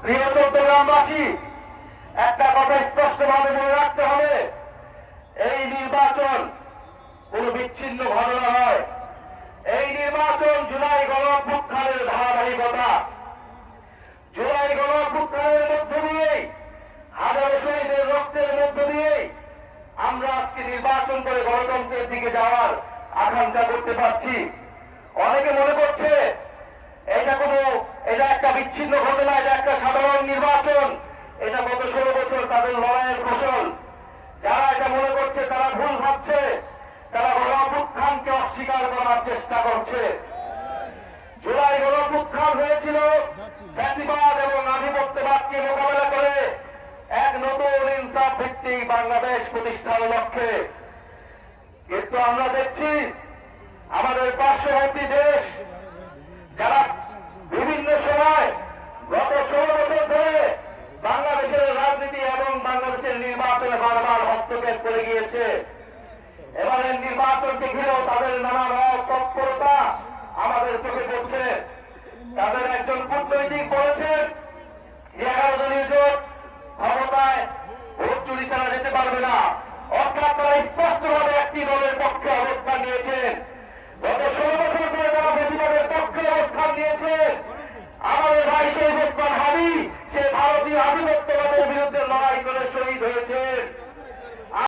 প্রিয় চট্টগ্রামবাসী, একটা কথা স্পষ্টভাবে মনে রাখতে হবে, এই নির্বাচন কোন বিচ্ছিন্ন ঘটনা নয়। এই নির্বাচন জুলাই গণঅভ্যুত্থানের ধারাবাহিকতা। জুলাই গণঅভ্যুত্থানের মধ্য দিয়েই, হাজারো শহীদের রক্তের মধ্য দিয়েই আমরা আজকে নির্বাচন করে গণতন্ত্রের দিকে যাওয়ার আকাঙ্ক্ষা করতে পারছি। অনেকে মনে করছে এটা একটা বিচ্ছিন্ন ঘটনা, এটা একটা সাধারণ নির্বাচন, এটা গত 16 বছর তাদের লড়াইয়ের ফসল। যারা এটা মনে করছে তারা ভুল ভাবছে, তারা গণঅভ্যুত্থানকে অস্বীকার করার চেষ্টা করছে। জুলাই গণঅভ্যুত্থান হয়েছিল ফ্যাসিবাদ এবং আধিপত্যবাদকে মোকাবেলা করে এক নতুন ইনসাফ ভিত্তিক বাংলাদেশ প্রতিষ্ঠার লক্ষ্যে। কিন্তু আমরা দেখছি আমাদের পার্শ্ববর্তী দেশ, যারা বিভিন্ন সময় গত 16 বছর ধরে বাংলাদেশের রাজনীতি এবং বাংলাদেশের নির্বাচনে বারবার হস্তক্ষেপ করে গিয়েছে, এবারের নির্বাচনকে ঘিরেও তাদের নানা তৎপরতা আমাদের চোখে পড়ছে। তাদের একজন কূটনৈতিক বলেছেন যে 11 দলীয়